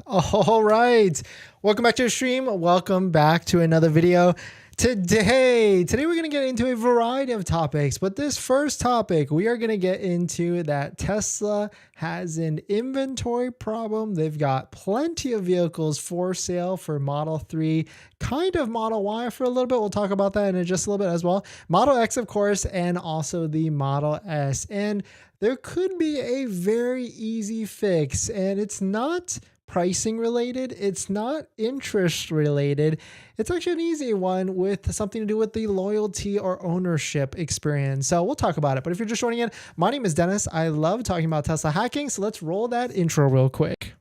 All right, welcome back to the stream. Welcome back to another video. Today we're going to get into a variety of topics, but this first topic we are going to get into that Tesla has an inventory problem. They've got plenty of vehicles for sale for Model 3, kind of Model Y for a little bit. We'll talk about that in just a little bit as well. Model X, of course, and also the Model S. And there could be a very easy fix, and it's not pricing related. It's not interest related. It's actually an easy one with something to do with the loyalty or ownership experience. So we'll talk about it. But if you're just joining in, my name is Dennis. I love talking about Tesla hacking. So let's roll that intro real quick.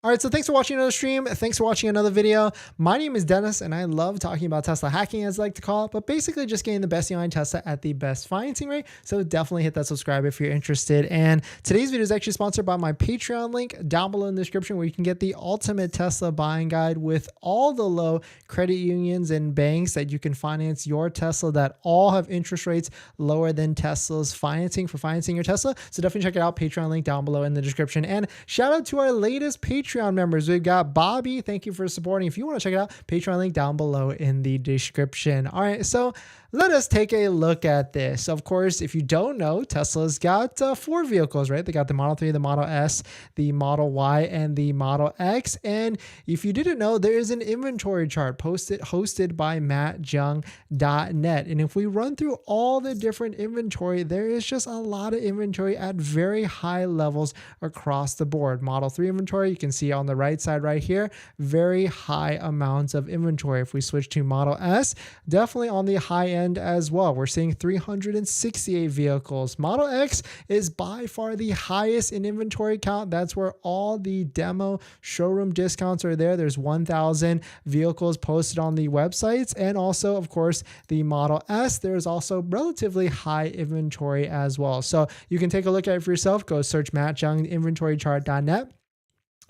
All right, so thanks for watching another stream. Thanks for watching another video. My name is Dennis, and I love talking about Tesla hacking, as I like to call it, but basically just getting the best deal on Tesla at the best financing rate. So definitely hit that subscribe if you're interested. And today's video is actually sponsored by my Patreon link down below in the description, where you can get the ultimate Tesla buying guide with all the low credit unions and banks that you can finance your Tesla that all have interest rates lower than Tesla's financing for financing your Tesla. So definitely check it out. Patreon link down below in the description. And shout out to our latest Patreon members. We've got Bobby. Thank you for supporting. If you want to check it out, Patreon link down below in the description. All right, so let us take a look at this. Of course, if you don't know, Tesla's got 4 vehicles, right? They got the Model 3, the Model S, the Model Y, and the Model X. And if you didn't know, there is an inventory chart hosted by MAGBAK.net. And if we run through all the different inventory, there is just a lot of inventory at very high levels across the board. Model 3 inventory, you can see on the right side right here, very high amounts of inventory. If we switch to Model S, definitely on the high end as well. We're seeing 368 vehicles. Model X is by far the highest in inventory count. That's where all the demo showroom discounts are there. There's 1,000 vehicles posted on the websites. And also, of course, the Model S, there's also relatively high inventory as well. So you can take a look at it for yourself. Go search Matt Jung, inventorychart.net.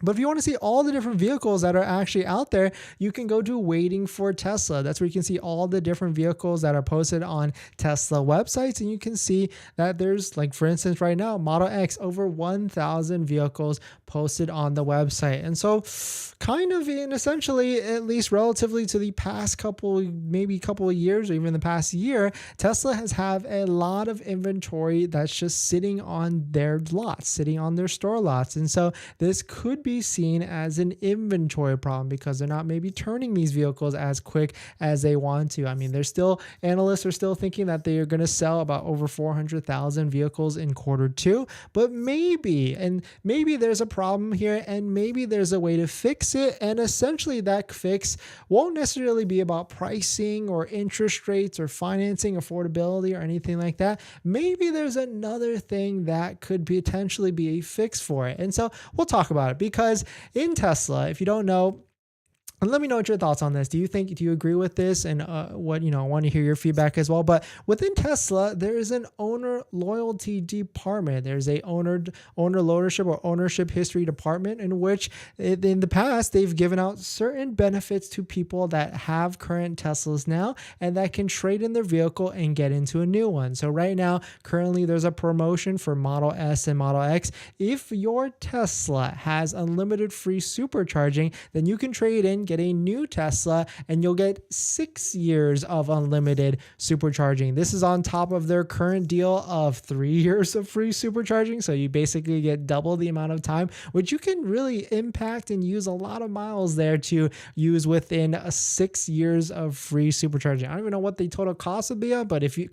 But if you want to see all the different vehicles that are actually out there, you can go to Waiting for Tesla. That's where you can see all the different vehicles that are posted on Tesla websites. And you can see that there's, like, for instance, right now, Model X, over 1,000 vehicles posted on the website. And so kind of in essentially, at least relatively to the past maybe couple of years, or even the past year, Tesla has had a lot of inventory that's just sitting on their lots, sitting on their store lots. And so this could be seen as an inventory problem because they're not maybe turning these vehicles as quick as they want to. I mean, analysts are still thinking that they are going to sell about over 400,000 vehicles in Q2, but maybe there's a problem here, and maybe there's a way to fix it. And essentially that fix won't necessarily be about pricing or interest rates or financing affordability or anything like that. Maybe there's another thing that could potentially be a fix for it. And so we'll talk about it. Because in Tesla, if you don't know, and let me know what your thoughts on this. Do you agree with this? And I want to hear your feedback as well. But within Tesla, there is an owner loyalty department. There's a owner ownership or ownership history department, in which in the past they've given out certain benefits to people that have current Teslas now and that can trade in their vehicle and get into a new one. So right now, currently there's a promotion for Model S and Model X. If your Tesla has unlimited free supercharging, then you can trade in, get a new Tesla, and you'll get 6 years of unlimited supercharging. This is on top of their current deal of 3 years of free supercharging. So you basically get double the amount of time, which you can really impact and use a lot of miles there to use within 6 years of free supercharging. I don't even know what the total cost would be on, but if you're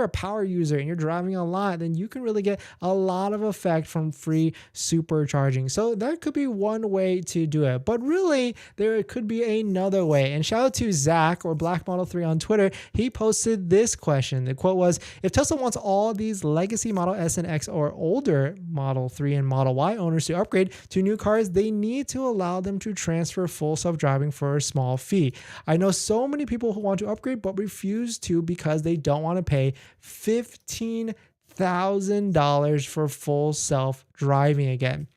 a power user and you're driving a lot, then you can really get a lot of effect from free supercharging. So that could be one way to do it. But really, there could be another way. And shout out to Zach, or Black Model 3 on Twitter. He posted this question. The quote was, if Tesla wants all these legacy Model S and X or older Model 3 and Model Y owners to upgrade to new cars, they need to allow them to transfer full self-driving for a small fee. I know so many people who want to upgrade but refuse to because they don't want to pay $15,000 for full self-driving again.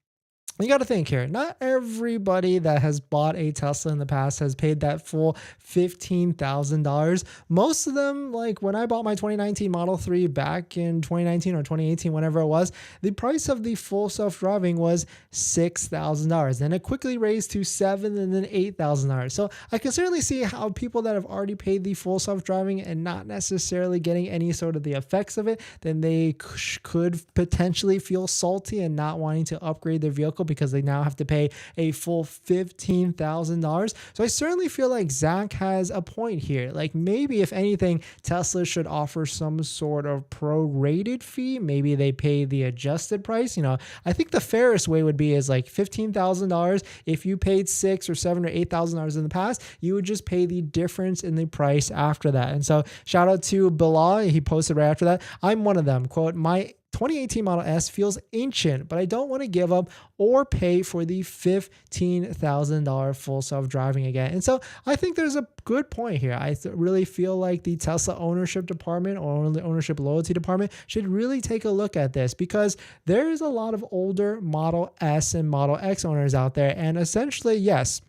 You got to think here, not everybody that has bought a Tesla in the past has paid that full $15,000. Most of them, like when I bought my 2019 Model 3 back in 2019 or 2018, whenever it was, the price of the full self-driving was $6,000. Then it quickly raised to $7,000 and then $8,000. So I can certainly see how people that have already paid the full self-driving and not necessarily getting any sort of the effects of it, then they could potentially feel salty and not wanting to upgrade their vehicle because they now have to pay a full $15,000. So I certainly feel like Zach has a point here. Like maybe if anything, Tesla should offer some sort of prorated fee. Maybe they pay the adjusted price. I think the fairest way would be is like $15,000. If you paid $6,000 or $7,000 or $8,000 in the past, you would just pay the difference in the price after that. And so shout out to Bilal. He posted right after that. I'm one of them. Quote, my 2018 Model S feels ancient, but I don't want to give up or pay for the $15,000 full self-driving again. And so I think there's a good point here. I really feel like the Tesla ownership department or the ownership loyalty department should really take a look at this, because there is a lot of older Model S and Model X owners out there. And essentially, yes,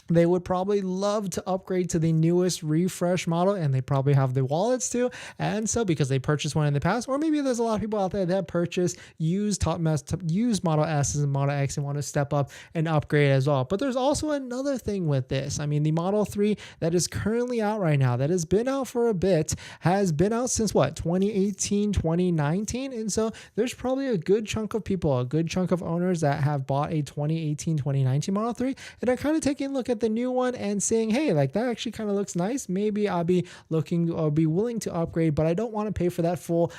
they would probably love to upgrade to the newest refresh model, and they probably have the wallets too. And so because they purchased one in the past, or maybe there's a lot of people out there that purchase used Model S's and Model X and want to step up and upgrade as well. But there's also another thing with this. I mean, the Model 3 that is currently out right now, that has been out for a bit, has been out since what, 2018, 2019. And so there's probably a good chunk of people, a good chunk of owners that have bought a 2018, 2019 Model 3 and are kind of taking a look at the new one and saying, hey, like that actually kind of looks nice. Maybe I'll be looking or be willing to upgrade, but I don't want to pay for that full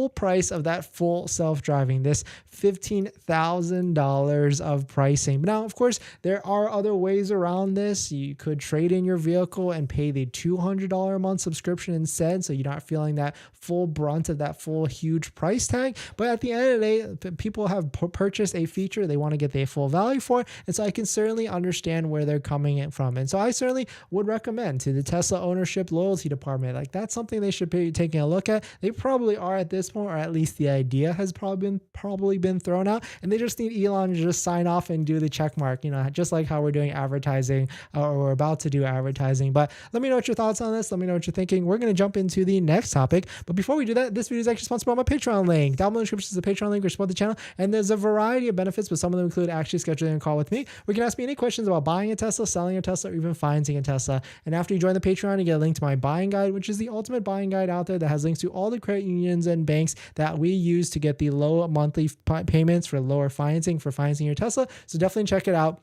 price of that full self-driving, this $15,000 of pricing. But now, of course, there are other ways around this. You could trade in your vehicle and pay the $200 a month subscription instead, so you're not feeling that full brunt of that full huge price tag. But at the end of the day, people have purchased a feature they want to get the full value for, and so I can certainly understand where they're coming from. And so I certainly would recommend to the Tesla ownership loyalty department, like that's something they should be taking a look at. They probably are at this point, or at least the idea has probably been thrown out, and they just need Elon to just sign off and do the check mark, just like how we're doing advertising or we're about to do advertising. But let me know what your thoughts on this. Let me know what you're thinking. We're going to jump into the next topic. But before we do that, this video is actually sponsored by my Patreon link. Down below in the description is the Patreon link, or support the channel. And there's a variety of benefits, but some of them include actually scheduling a call with me. We can ask me any questions about buying a Tesla, selling a Tesla, or even financing a Tesla. And after you join the Patreon, you get a link to my buying guide, which is the ultimate buying guide out there that has links to all the credit unions and banks that we use to get the low monthly payments for lower financing for financing your Tesla. So definitely check it out.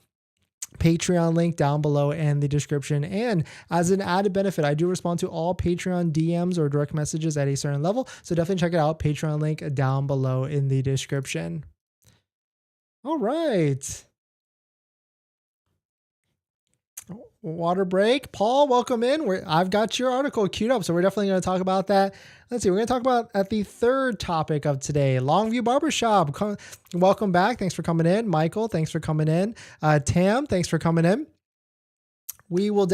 Patreon link down below in the description. And as an added benefit, I do respond to all Patreon DMs or direct messages at a certain level. So definitely check it out. Patreon link down below in the description. All right. Water break. Paul, welcome in. I've got your article queued up, so we're definitely going to talk about that. Let's see. We're going to talk about at the third topic of today, Longview Barbershop. Welcome back. Thanks for coming in. Michael, thanks for coming in. Tam, thanks for coming in. I will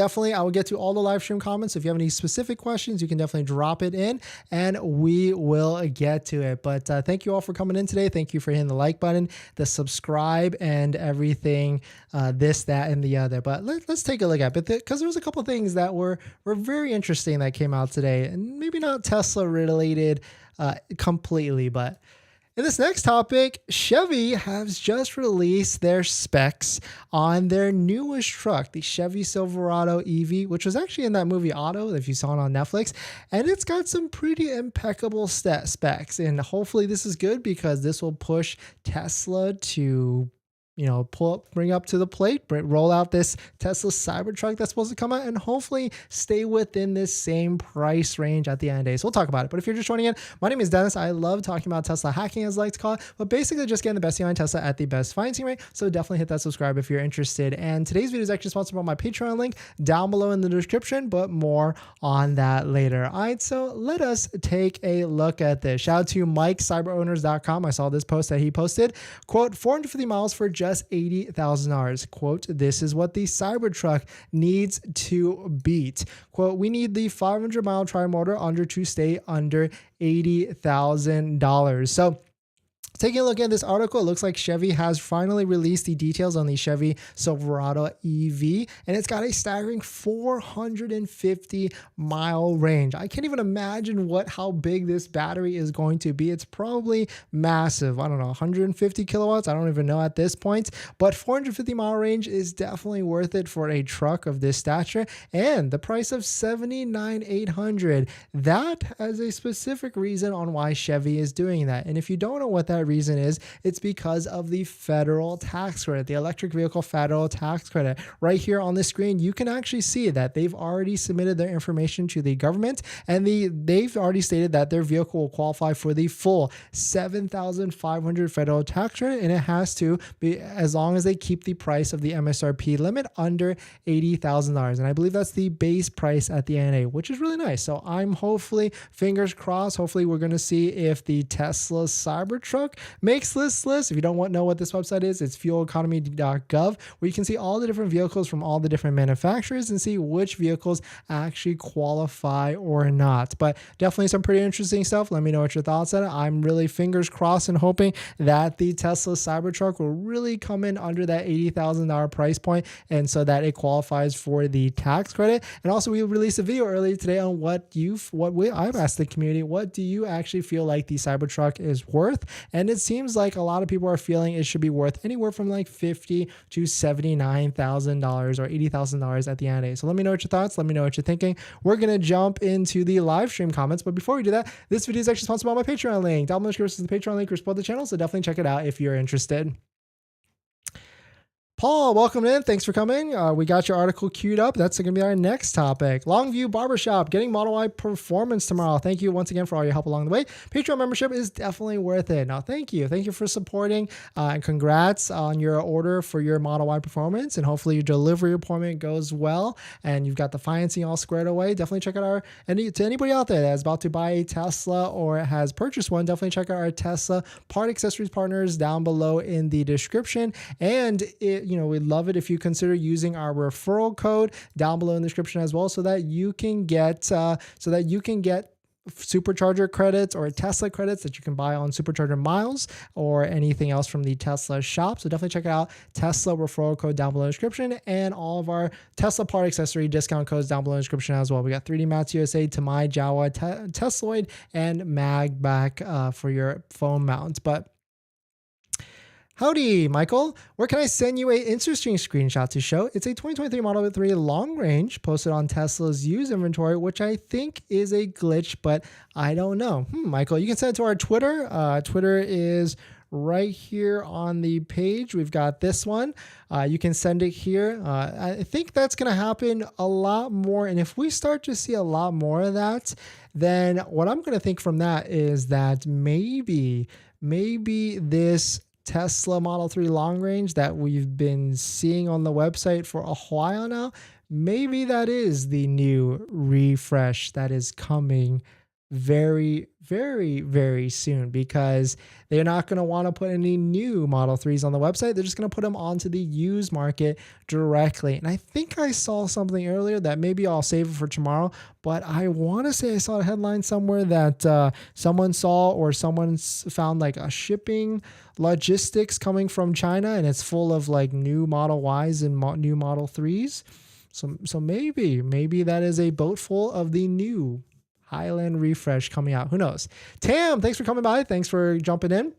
get to all the live stream comments. If you have any specific questions, you can definitely drop it in and we will get to it. But thank you all for coming in today. Thank you for hitting the like button, the subscribe, and everything, this, that, and the other. But let's take a look at it, because there was a couple of things that were very interesting that came out today, and maybe not Tesla related completely, but in this next topic, Chevy has just released their specs on their newest truck, the Chevy Silverado EV, which was actually in that movie Auto, if you saw it on Netflix. And it's got some pretty impeccable specs. And hopefully this is good, because this will push Tesla to bring up to the plate, roll out this Tesla Cybertruck that's supposed to come out, and hopefully stay within this same price range at the end of the day. So we'll talk about it. But if you're just joining in, my name is Dennis. I love talking about Tesla hacking, as I like to call it, but basically just getting the best behind Tesla at the best financing rate. So definitely hit that subscribe if you're interested. And today's video is actually sponsored by my Patreon link down below in the description, but more on that later. All right, so let us take a look at this. Shout out to MikeCyberowners.com. I saw this post that he posted. Quote, 450 miles for just $80,000. Quote, this is what the Cybertruck needs to beat. Quote, we need the 500-mile tri-motor under to stay under $80,000. So Taking a look at this article, it looks like Chevy has finally released the details on the Chevy Silverado EV, and it's got a staggering 450-mile range. I can't even imagine how big this battery is going to be. It's probably massive. I don't know, 150 kilowatts? I don't even know at this point, but 450-mile range is definitely worth it for a truck of this stature, and the price of $79,800. That has a specific reason on why Chevy is doing that, and if you don't know what that reason is, it's because of the federal tax credit, the electric vehicle federal tax credit. Right here on the screen, you can actually see that they've already submitted their information to the government, and they've already stated that their vehicle will qualify for the full $7,500 federal tax credit, and it has to be as long as they keep the price of the MSRP limit under $80,000. And I believe that's the base price at the NA, which is really nice. So I'm hopefully, fingers crossed, hopefully we're going to see if the Tesla Cybertruck makes this list. If you don't know what this website is, it's fueleconomy.gov, where you can see all the different vehicles from all the different manufacturers and see which vehicles actually qualify or not. But definitely some pretty interesting stuff. Let me know what your thoughts on it. I'm really fingers crossed and hoping that the Tesla Cybertruck will really come in under that $80,000 price point, and so that it qualifies for the tax credit. And also, we released a video earlier today on I've asked the community, what do you actually feel like the Cybertruck is worth? And it seems like a lot of people are feeling it should be worth anywhere from like $50,000 to $79,000 or $80,000 at the end of the day. So let me know what your thoughts. Let me know what you're thinking. We're going to jump into the live stream comments. But before we do that, this video is actually sponsored by my Patreon link. Down below is the Patreon link for support the channel. So definitely check it out if you're interested. Paul, welcome in. Thanks for coming. We got your article queued up. That's going to be our next topic. Longview Barbershop, getting Model Y performance tomorrow. Thank you once again for all your help along the way. Patreon membership is definitely worth it. Now, thank you. Thank you for supporting, and congrats on your order for your Model Y performance. And hopefully your delivery appointment goes well and you've got the financing all squared away. Definitely check out to anybody out there that's about to buy a Tesla or has purchased one, definitely check out our Tesla part accessories partners down below in the description. And we'd love it if you consider using our referral code down below in the description as well, so that you can get supercharger credits or Tesla credits that you can buy on supercharger miles or anything else from the Tesla shop. So definitely check out Tesla referral code down below in the description, and all of our Tesla part accessory discount codes down below in the description as well. We got 3D Mats USA, to my Jawa, Tesloid, and MAGBAK for your phone mounts. But howdy, Michael. Where can I send you a interesting screenshot to show? It's a 2023 Model 3 long range posted on Tesla's used inventory, which I think is a glitch, but I don't know. Michael, you can send it to our Twitter. Twitter is right here on the page. We've got this one. You can send it here. I think that's going to happen a lot more. And if we start to see a lot more of that, then what I'm going to think from that is that maybe this Tesla Model 3 long range that we've been seeing on the website for a while now, maybe that is the new refresh that is coming very, very, very soon, because they're not going to want to put any new Model 3s on the website. They're just going to put them onto the used market directly. And I think I saw something earlier that maybe I'll save it for tomorrow, but I want to say I saw a headline somewhere that someone saw, or someone's found like a shipping logistics coming from China, and it's full of like new Model Ys and new Model 3s. So maybe that is a boat full of the new Highland refresh coming out. Who knows? Tam, thanks for coming by. Thanks for jumping in.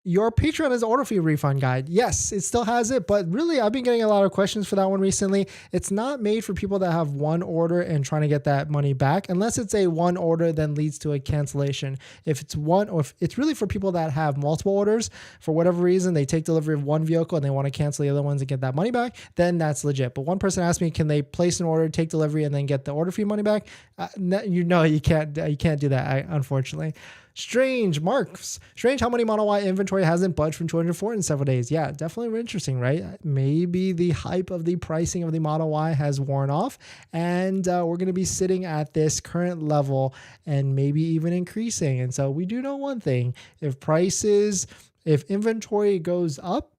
Your Patreon is order fee refund guide. Yes, it still has it, but really I've been getting a lot of questions for that one recently. It's not made for people that have one order and trying to get that money back, unless it's a one order then leads to a cancellation. If it's one, or if it's really for people that have multiple orders, for whatever reason, they take delivery of one vehicle and they want to cancel the other ones and get that money back, then that's legit. But one person asked me, can they place an order, take delivery, and then get the order fee money back? You can't do that, unfortunately. Strange, Marks. Strange how many Model Y inventory hasn't budged from 204 in several days. Yeah, definitely interesting, right? Maybe the hype of the pricing of the Model Y has worn off, and we're going to be sitting at this current level and maybe even increasing. And so we do know one thing: if inventory goes up,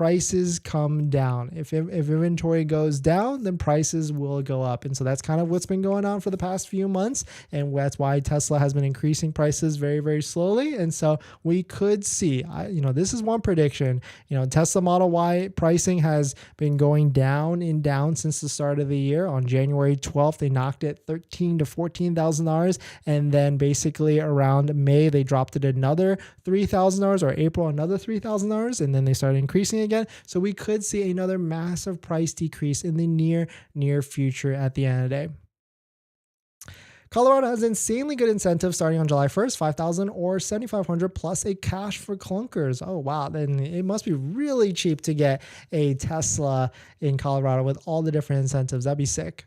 prices come down. If inventory goes down, then prices will go up. And so that's kind of what's been going on for the past few months. And that's why Tesla has been increasing prices very, very slowly. And so we could see, this is one prediction. Tesla Model Y pricing has been going down and down since the start of the year. On January 12th, they knocked it $13,000 to $14,000. And then basically around May, they dropped it another $3,000, or April, another $3,000. And then they started increasing again. So we could see another massive price decrease in the near future at the end of the day. Colorado has insanely good incentives starting on July 1st, $5,000 or $7,500 plus a cash for clunkers. Oh, wow. Then it must be really cheap to get a Tesla in Colorado with all the different incentives. That'd be sick.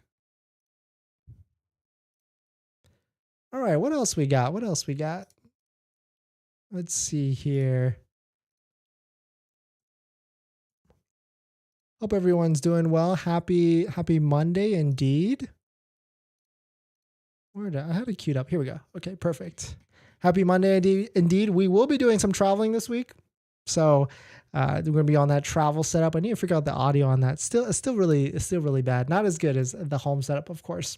All right. What else we got? Let's see here. Hope everyone's doing well. Happy Monday indeed. I had it queued up. Here we go. Okay, perfect. Happy Monday indeed. We will be doing some traveling this week. So we're going to be on that travel setup. I need to figure out the audio on that. It's still really bad. Not as good as the home setup, of course.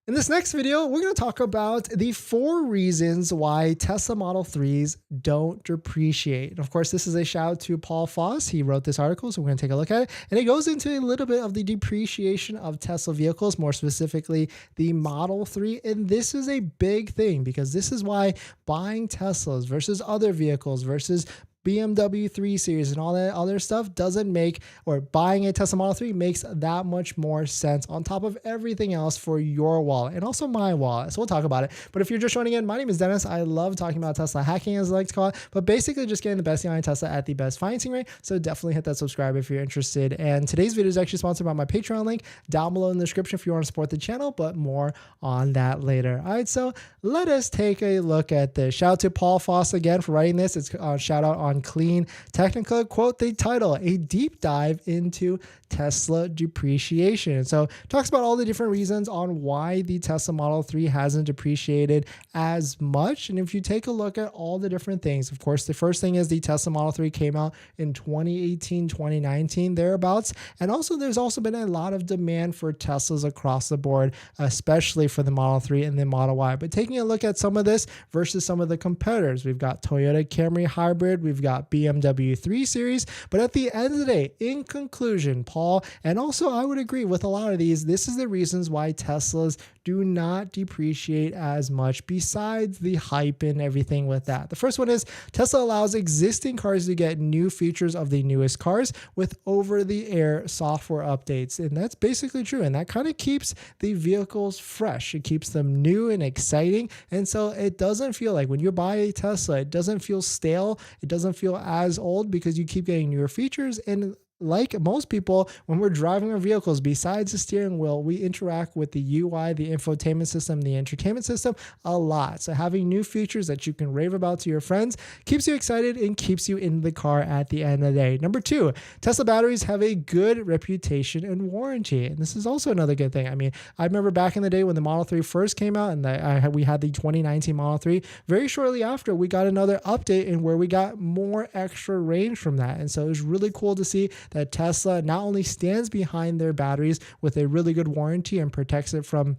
In this next video, we're going to talk about the 4 reasons why Tesla Model 3s don't depreciate. And of course, this is a shout out to Paul Foss. He wrote this article, so we're going to take a look at it. And it goes into a little bit of the depreciation of Tesla vehicles, more specifically the Model 3. And this is a big thing because this is why buying Teslas versus other vehicles versus BMW 3 Series and all that other stuff doesn't make, or buying a Tesla Model 3 makes that much more sense on top of everything else for your wallet and also my wallet. So we'll talk about it. But if you're just joining in, my name is Dennis. I love talking about Tesla hacking, as I like to call it, but basically just getting the best behind Tesla at the best financing rate. So definitely hit that subscribe if you're interested. And today's video is actually sponsored by my Patreon link down below in the description if you want to support the channel, but more on that later. All right, so let us take a look at this. Shout out to Paul Foss again for writing this. It's a shout out on Clean Technical. Quote the title, a deep dive into Tesla depreciation. So talks about all the different reasons on why the Tesla Model 3 hasn't depreciated as much. And if you take a look at all the different things, of course, the first thing is the Tesla Model 3 came out in 2018, 2019, thereabouts. And also there's also been a lot of demand for Teslas across the board, especially for the Model 3 and the Model Y. But taking a look at some of this versus some of the competitors, we've got Toyota Camry Hybrid, we've got BMW 3 Series. But at the end of the day, in conclusion, Paul, and also I would agree with a lot of these, this is the reasons why Teslas do not depreciate as much besides the hype and everything with that. The first one is Tesla allows existing cars to get new features of the newest cars with over-the-air software updates. And that's basically true. And that kind of keeps the vehicles fresh. It keeps them new and exciting. And so it doesn't feel like when you buy a Tesla, it doesn't feel stale. It doesn't feel as old because you keep getting newer features. And like most people, when we're driving our vehicles, besides the steering wheel, we interact with the UI, the infotainment system, the entertainment system a lot. So having new features that you can rave about to your friends keeps you excited and keeps you in the car at the end of the day. Number 2, Tesla batteries have a good reputation and warranty. And this is also another good thing. I mean, I remember back in the day when the Model 3 first came out and we had the 2019 Model 3, very shortly after we got another update in where we got more extra range from that. And so it was really cool to see that Tesla not only stands behind their batteries with a really good warranty and protects it from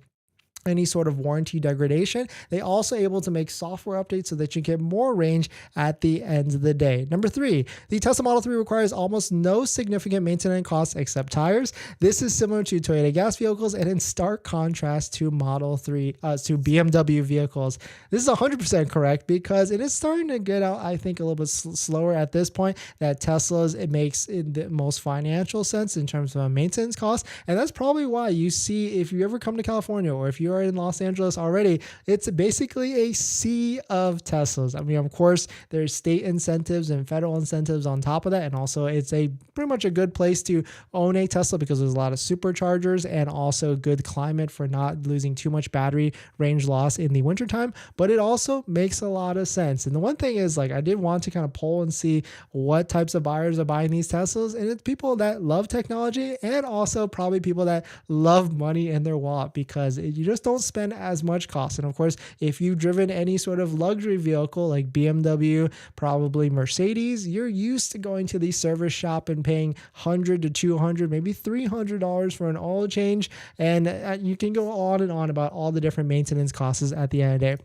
any sort of warranty degradation, they also able to make software updates so that you get more range at the end of the day. Number 3, the Tesla Model 3 requires almost no significant maintenance costs except tires. This is similar to Toyota gas vehicles and in stark contrast to Model 3 to BMW vehicles. This is 100% correct because it is starting to get out, I think, a little bit slower at this point that Tesla's, it makes the most financial sense in terms of a maintenance cost. And that's probably why you see, if you ever come to California or if you're in Los Angeles already, it's basically a sea of Teslas. I mean, of course, there's state incentives and federal incentives on top of that. And also it's pretty much a good place to own a Tesla because there's a lot of superchargers and also good climate for not losing too much battery range loss in the wintertime. But it also makes a lot of sense. And the one thing is, like, I did want to kind of poll and see what types of buyers are buying these Teslas. And it's people that love technology and also probably people that love money in their wallet because you just just don't spend as much cost. And of course, if you've driven any sort of luxury vehicle like BMW, probably Mercedes, you're used to going to the service shop and paying $100 to $200, maybe $300 for an oil change. And you can go on and on about all the different maintenance costs at the end of the day.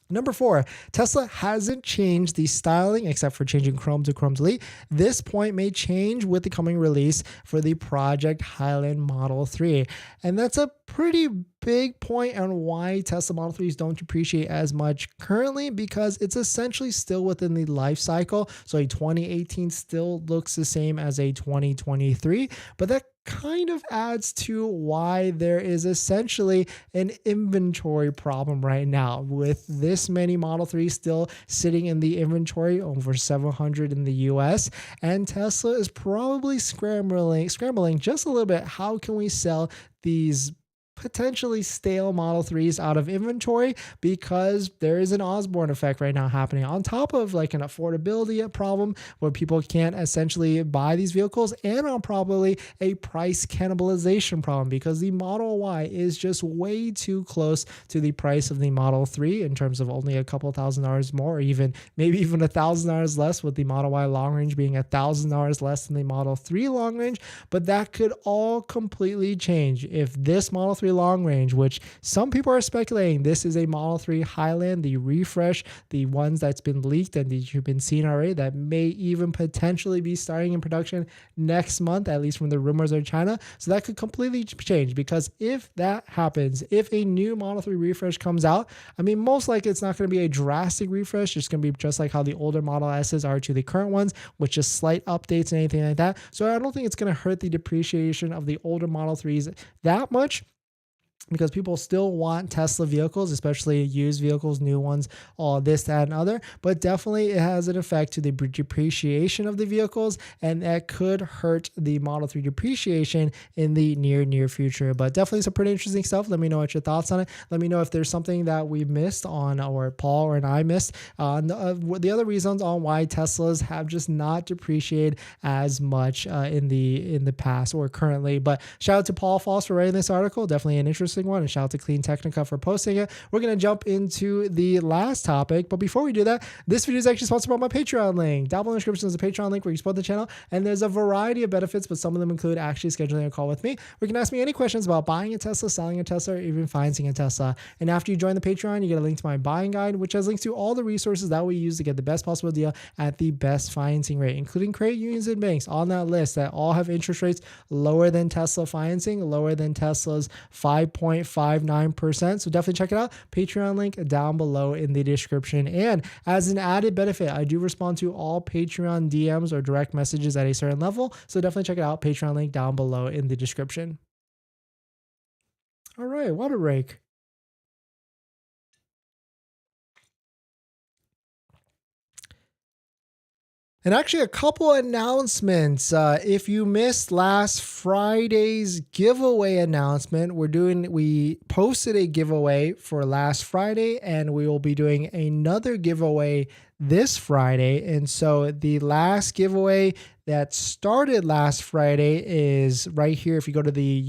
Number 4, Tesla hasn't changed the styling except for changing Chrome to Chrome Delete. This point may change with the coming release for the Project Highland Model 3. And that's a pretty big point on why Tesla Model 3s don't depreciate as much currently, because it's essentially still within the life cycle. So a 2018 still looks the same as a 2023, but that kind of adds to why there is essentially an inventory problem right now with this many Model 3 still sitting in the inventory, over 700 in the US, and Tesla is probably scrambling just a little bit. How can we sell these potentially stale Model 3s out of inventory, because there is an Osborne effect right now happening on top of like an affordability problem where people can't essentially buy these vehicles, and on probably a price cannibalization problem because the Model Y is just way too close to the price of the Model 3 in terms of only a couple $1,000 more, or even maybe even $1,000 less, with the Model Y long range being $1,000 less than the Model 3 long range. But that could all completely change if this Model 3 long range, which some people are speculating this is a Model 3 Highland, the refresh, the ones that's been leaked and that you've been seeing already, that may even potentially be starting in production next month, at least from the rumors of China. So that could completely change, because if that happens, if a new Model 3 refresh comes out, I mean, most likely it's not going to be a drastic refresh. It's going to be just like how the older Model S's are to the current ones, with just slight updates and anything like that. So I don't think it's going to hurt the depreciation of the older Model 3s that much, because people still want Tesla vehicles, especially used vehicles, new ones, all this, that, and other. But definitely it has an effect to the depreciation of the vehicles, and that could hurt the Model 3 depreciation in the near future. But definitely some pretty interesting stuff. Let me know what your thoughts on it. Let me know if there's something that we missed on, or Paul or I missed, the other reasons on why Teslas have just not depreciated as much in the past or currently. But shout out to Paul Foss for writing this article. Definitely an interesting one, and shout out to Clean Technica for posting it. We're going to jump into the last topic, but before we do that, this video is actually sponsored by my Patreon link. Down below in the description is a Patreon link where you support the channel, and there's a variety of benefits, but some of them include actually scheduling a call with me, where you can ask me any questions about buying a Tesla, selling a Tesla, or even financing a Tesla. And after you join the Patreon, you get a link to my buying guide, which has links to all the resources that we use to get the best possible deal at the best financing rate, including credit unions and banks on that list that all have interest rates lower than Tesla financing, lower than Tesla's 5.59%. So definitely check it out. Patreon link down below in the description. And as an added benefit, I do respond to all Patreon DMs or direct messages at a certain level. So definitely check it out. Patreon link down below in the description. All right, water break. And actually a couple announcements. If you missed last Friday's giveaway announcement, we posted a giveaway for last Friday, and we will be doing another giveaway this Friday. And so the last giveaway that started last Friday is right here. If you go to the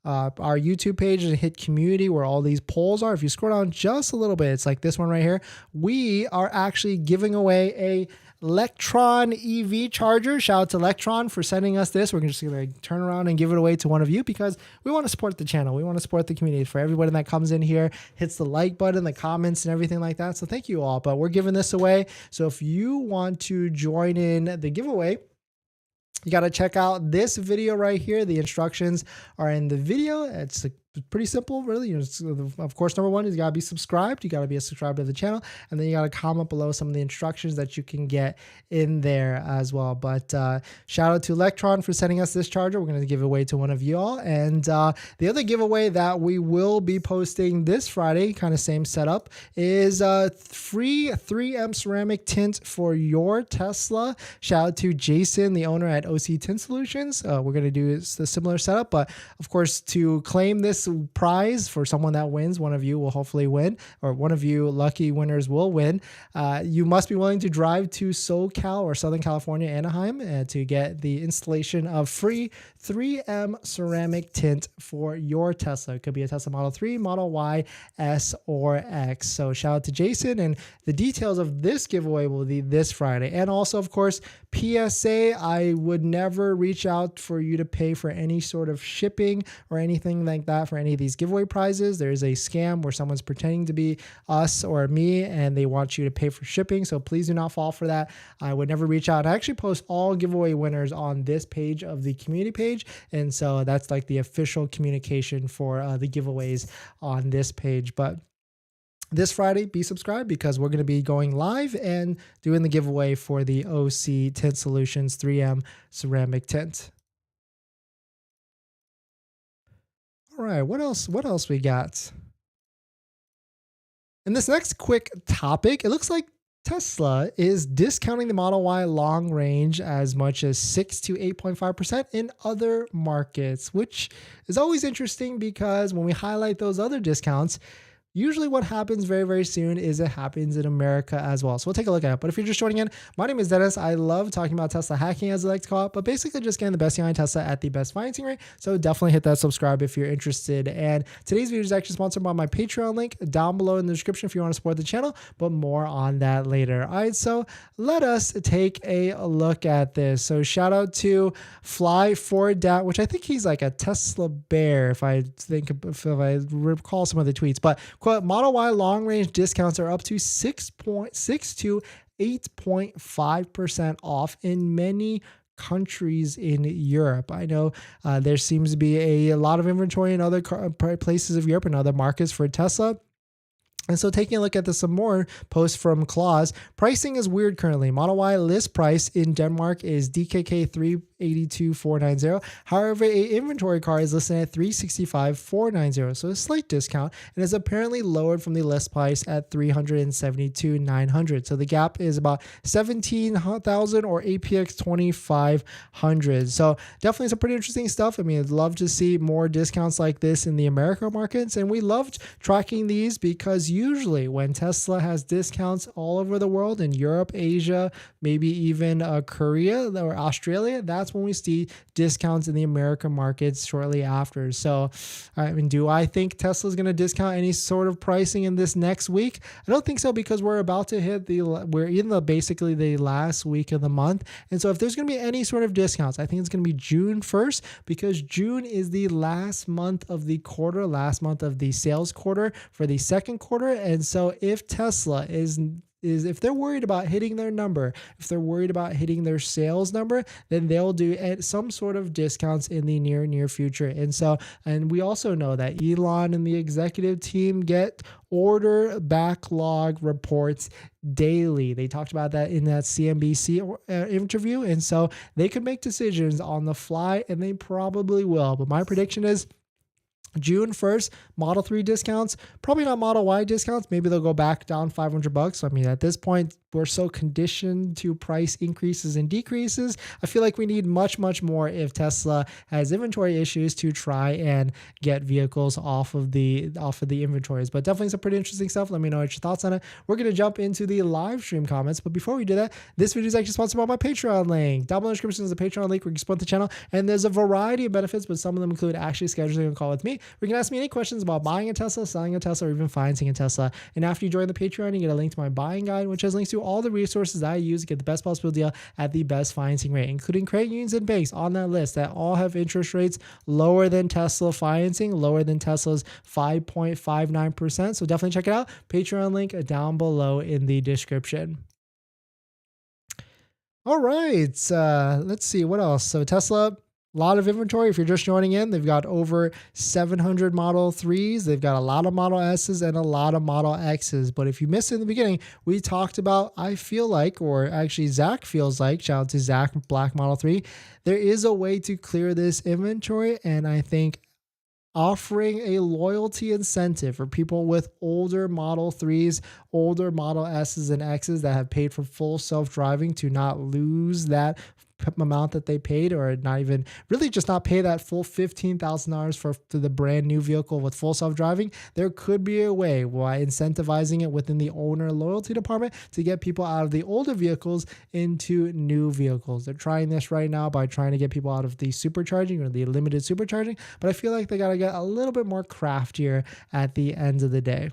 our YouTube page and hit community, where all these polls are, if you scroll down just a little bit, it's like this one right here. We are actually giving away a Electron EV charger. Shout out to Electron for sending us this. We're just going to turn around and give it away to one of you, because we want to support the channel. We want to support the community. For everybody that comes in here, hits the like button, the comments, and everything like that. So thank you all. But we're giving this away. So if you want to join in the giveaway, you got to check out this video right here. The instructions are in the video. It's pretty simple, really. Of course, number one is you got to be subscribed. You got to be a subscriber to the channel. And then you got to comment below some of the instructions that you can get in there as well. But shout out to Electron for sending us this charger. We're going to give it away to one of you all. And the other giveaway that we will be posting this Friday, kind of same setup, is free 3M ceramic tint for your Tesla. Shout out to Jason, the owner at OC Tint Solutions. We're going to do a similar setup, but of course, to claim this prize for someone that wins, one of you will hopefully win, or one of you lucky winners will win. You must be willing to drive to SoCal or Southern California, Anaheim, to get the installation of free 3M ceramic tint for your Tesla. It could be a Tesla Model 3, Model Y, S, or X. So shout out to Jason, and the details of this giveaway will be this Friday. And also, of course, PSA, I would never reach out for you to pay for any sort of shipping or anything like that for any of these giveaway prizes. There's a scam where someone's pretending to be us or me and they want you to pay for shipping. So please do not fall for that. I would never reach out. I actually post all giveaway winners on this page of the community page. And so that's like the official communication for the giveaways on this page. But this Friday, be subscribed because we're going to be going live and doing the giveaway for the OC Tint Solutions 3M ceramic tint. All right, what else we got? In this next quick topic, it looks like Tesla is discounting the Model Y long range as much as 6 to 8.5% in other markets, which is always interesting because when we highlight those other discounts, usually what happens very, very soon is it happens in America as well. So we'll take a look at it. But if you're just joining in, my name is Dennis. I love talking about Tesla hacking, as I like to call it, but basically just getting the best behind Tesla at the best financing rate. So definitely hit that subscribe if you're interested. And today's video is actually sponsored by my Patreon link down below in the description if you want to support the channel, but more on that later. All right, so let us take a look at this. So shout out to Fly Ford Dat, which I think he's like a Tesla bear if I recall some of the tweets, but quote, Model Y long range discounts are up to 6.6 to 8.5% off in many countries in Europe. I know there seems to be a lot of inventory in other places of Europe and other markets for Tesla. And so taking a look at this some more, posts from Claus, pricing is weird currently. Model Y list price in Denmark is DKK 382,490. However, a inventory car is listed at 365,490, so a slight discount, and is apparently lowered from the list price at 372,900. So the gap is about 17,000 or APX 2,500. So definitely some pretty interesting stuff. I mean, I'd love to see more discounts like this in the American markets, and we loved tracking these because usually when Tesla has discounts all over the world in Europe, Asia, maybe even Korea or Australia, that's when we see discounts in the American markets shortly after. So, I mean, do I think Tesla's going to discount any sort of pricing in this next week? I don't think so because we're about to hit we're in basically the last week of the month. And so if there's going to be any sort of discounts, I think it's going to be June 1st because June is the last month of the quarter, last month of the sales quarter for the second quarter. And so if Tesla is if they're worried about hitting their number, if they're worried about hitting their sales number, then they'll do some sort of discounts in the near future. And we also know that Elon and the executive team get order backlog reports daily. They talked about that in that CNBC interview. And so they could make decisions on the fly, and they probably will. But my prediction is June 1st, Model 3 discounts, probably not Model Y discounts. Maybe they'll go back down $500. So, I mean, at this point, we're so conditioned to price increases and decreases. I feel like we need much more if Tesla has inventory issues to try and get vehicles off of the inventories. But definitely some pretty interesting stuff. Let me know what your thoughts on it. We're going to jump into the live stream comments. But before we do that, this video is actually sponsored by my Patreon link. Down below in the description is a Patreon link where you can support the channel. And there's a variety of benefits, but some of them include actually scheduling a call with me. You can ask me any questions about buying a Tesla, selling a Tesla, or even financing a Tesla. And after you join the Patreon, you get a link to my buying guide, which has links to all the resources I use to get the best possible deal at the best financing rate, including credit unions and banks on that list that all have interest rates lower than Tesla financing, lower than Tesla's 5.59%. So definitely check it out. Patreon link down below in the description. All right, let's see what else. So Tesla, a lot of inventory. If you're just joining in, they've got over 700 Model 3s. They've got a lot of Model S's and a lot of Model X's. But if you missed it in the beginning, we talked about, I feel like, or actually Zach feels like, shout out to Zach, Black Model 3, there is a way to clear this inventory. And I think offering a loyalty incentive for people with older Model 3s, older Model S's and X's that have paid for full self-driving to not lose that amount that they paid, or not even really just not pay that full $15,000 for the brand new vehicle with full self-driving, there could be a way by incentivizing it within the owner loyalty department to get people out of the older vehicles into new vehicles. They're trying this right now by trying to get people out of the supercharging or the limited supercharging, but I feel like they got to get a little bit more craftier at the end of the day.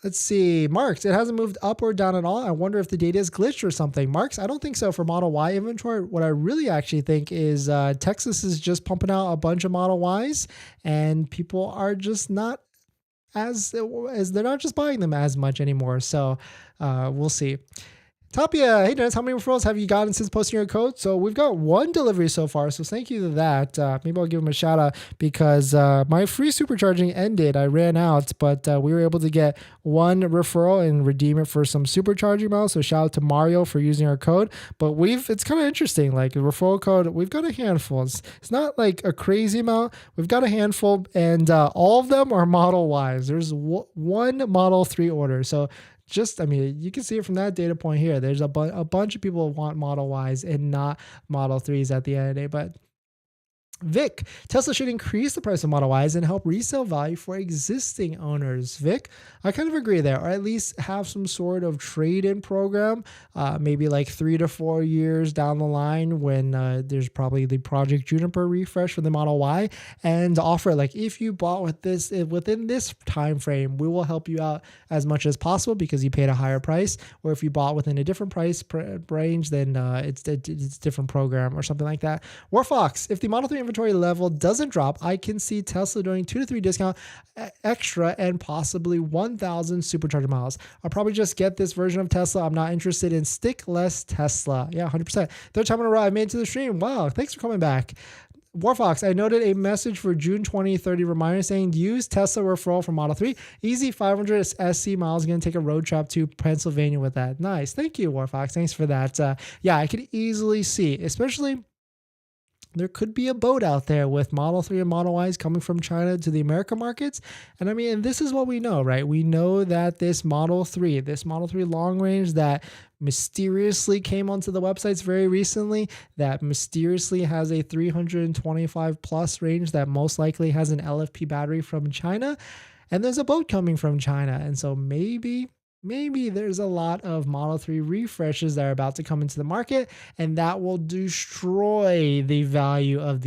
Let's see. Marks, it hasn't moved up or down at all. I wonder if the data is glitched or something. Marks, I don't think so for Model Y inventory. What I really actually think is Texas is just pumping out a bunch of Model Ys, and people are just not as they're not just buying them as much anymore. So we'll see. Tapia, hey Dennis, how many referrals have you gotten since posting your code? So we've got one delivery so far, so thank you to that. Maybe I'll give him a shout out because my free supercharging ended. I ran out, but we were able to get one referral and redeem it for some supercharging miles. So shout out to Mario for using our code. But it's kind of interesting, like the referral code, we've got a handful. It's not like a crazy amount. We've got a handful, and all of them are Model Ys. There's one Model 3 order. So I mean, you can see it from that data point here. There's a bunch of people who want Model Ys and not Model 3s at the end of the day. But Vic, Tesla should increase the price of Model Ys and help resale value for existing owners. Vic, I kind of agree there, or at least have some sort of trade-in program, maybe like 3 to 4 years down the line when there's probably the Project Juniper refresh for the Model Y, and offer like, if you bought within this time frame, we will help you out as much as possible because you paid a higher price. Or if you bought within a different price range, then it's a different program or something like that. Warfox, if the Model 3 inventory level doesn't drop, I can see Tesla doing 2 to 3 discount extra and possibly 1,000 supercharger miles. I'll probably just get this version of Tesla. I'm not interested in stick less Tesla. Yeah, 100%. Third time in a row I made it to the stream. Wow, thanks for coming back. Warfox, I noted a message for June 2030 reminder saying use Tesla referral for Model 3. Easy 500 SC miles. Going to take a road trip to Pennsylvania with that. Nice. Thank you, Warfox. Thanks for that. Yeah, I could easily see, especially there could be a boat out there with Model 3 and Model Ys coming from China to the American markets. And I mean, this is what we know, right? We know that this Model 3 long range that mysteriously came onto the websites very recently, that mysteriously has a 325 plus range that most likely has an LFP battery from China. And there's a boat coming from China. And so maybe there's a lot of Model 3 refreshes that are about to come into the market, and that will destroy the value of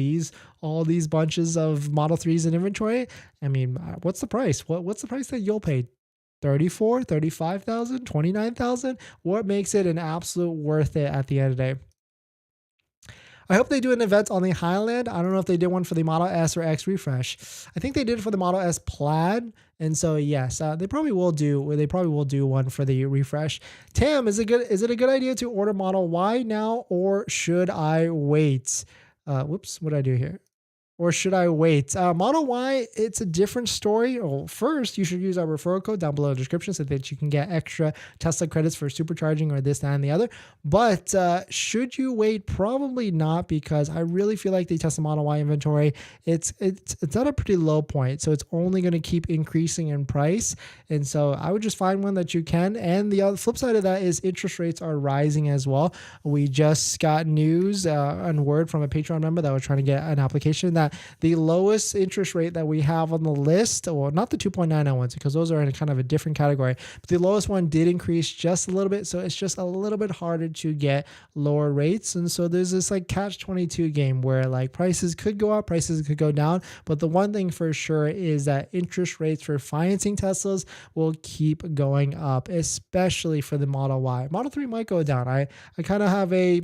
all these bunches of Model 3s in inventory. I mean, what's the price? What's the price that you'll pay? 34, 35,000, 29,000? What makes it an absolute worth it at the end of the day? I hope they do an event on the Highland. I don't know if they did one for the Model S or X refresh. I think they did it for the Model S Plaid. And so, yes, they probably will do one for the refresh. Tam, is it a good idea to order Model Y now, or should I wait? Whoops, what did I do here? Or should I wait? Model Y, it's a different story. Well, first, you should use our referral code down below in the description so that you can get extra Tesla credits for supercharging or this, that, and the other. But should you wait? Probably not, because I really feel like the Tesla Model Y inventory, it's at a pretty low point. So it's only going to keep increasing in price. And so I would just find one that you can. And the other flip side of that is interest rates are rising as well. We just got news and word from a Patreon member that was trying to get an application that the lowest interest rate that we have on the list, or not the 2.99 ones, because those are in a kind of a different category, but the lowest one did increase just a little bit. So it's just a little bit harder to get lower rates. And so there's this like catch-22 game where like prices could go up, prices could go down. But the one thing for sure is that interest rates for financing Teslas will keep going up, especially for the Model Y. Model 3 might go down. I kind of have a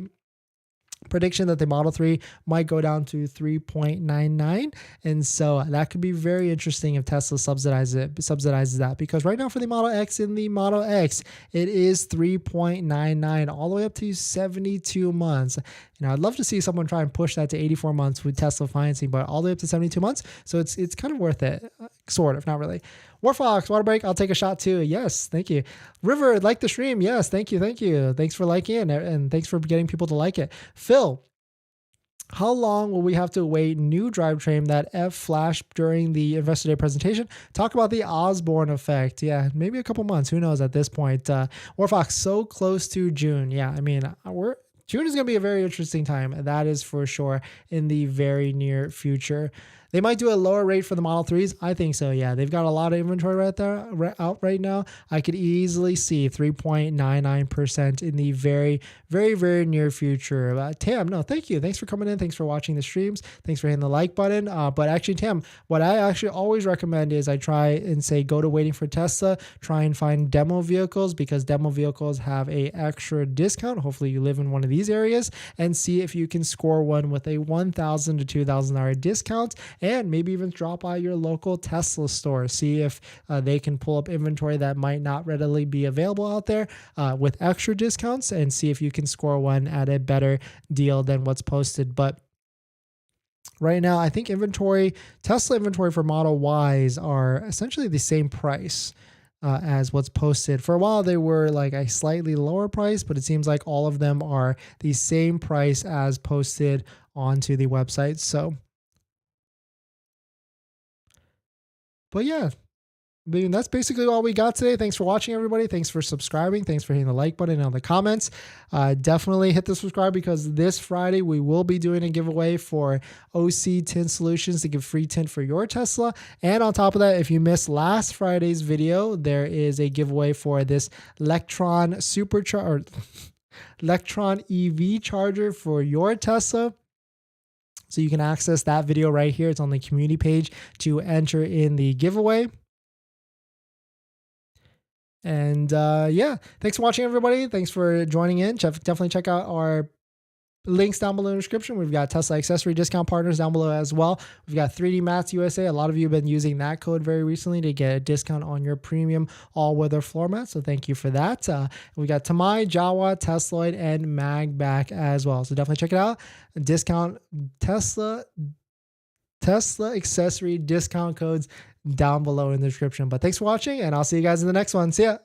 prediction that the Model 3 might go down to 3.99, and so that could be very interesting if Tesla subsidizes that, because right now for the Model X and the Model X, it is 3.99 all the way up to 72 months. You know, I'd love to see someone try and push that to 84 months with Tesla financing, but all the way up to 72 months, so it's kind of worth it, sort of, not really. Warfox, water break, I'll take a shot too. Yes, thank you. River, like the stream. Yes, thank you. Thanks for liking it, and thanks for getting people to like it. Phil, How long will we have to wait? New drivetrain that F flashed during the Investor Day presentation. Talk about the Osborne effect. Yeah, maybe a couple months. Who knows at this point? Warfox, so close to June. Yeah, I mean, June is going to be a very interesting time. That is for sure in the very near future. They might do a lower rate for the Model 3s. I think so, yeah. They've got a lot of inventory out right now. I could easily see 3.99% in the very, very, very near future. Tam, no, thank you. Thanks for coming in. Thanks for watching the streams. Thanks for hitting the like button. But actually, Tam, what I actually always recommend is I try and say go to Waiting for Tesla, try and find demo vehicles because demo vehicles have a extra discount. Hopefully you live in one of these areas, and see if you can score one with a $1,000 to $2,000 discount. And maybe even drop by your local Tesla store. See if they can pull up inventory that might not readily be available out there with extra discounts, and see if you can score one at a better deal than what's posted. But right now, I think Tesla inventory for Model Ys are essentially the same price as what's posted. For a while, they were like a slightly lower price, but it seems like all of them are the same price as posted onto the website. But yeah, I mean, that's basically all we got today. Thanks for watching, everybody. Thanks for subscribing. Thanks for hitting the like button and all the comments. Definitely hit the subscribe because this Friday we will be doing a giveaway for OC Tint Solutions to give free tint for your Tesla. And on top of that, if you missed last Friday's video, there is a giveaway for this Electron EV charger for your Tesla. So you can access that video right here. It's on the community page to enter in the giveaway. And yeah, thanks for watching, everybody. Thanks for joining in. Definitely check out our links down below in the description. We've got Tesla accessory discount partners down below as well. We've got 3D Mats USA. A lot of you have been using that code very recently to get a discount on your premium all-weather floor mat. So thank you for that. We got Tamai, Jawa, Tesloid, and MAGBAK as well. So definitely check it out. Discount Tesla accessory discount codes down below in the description. But thanks for watching, and I'll see you guys in the next one. See ya.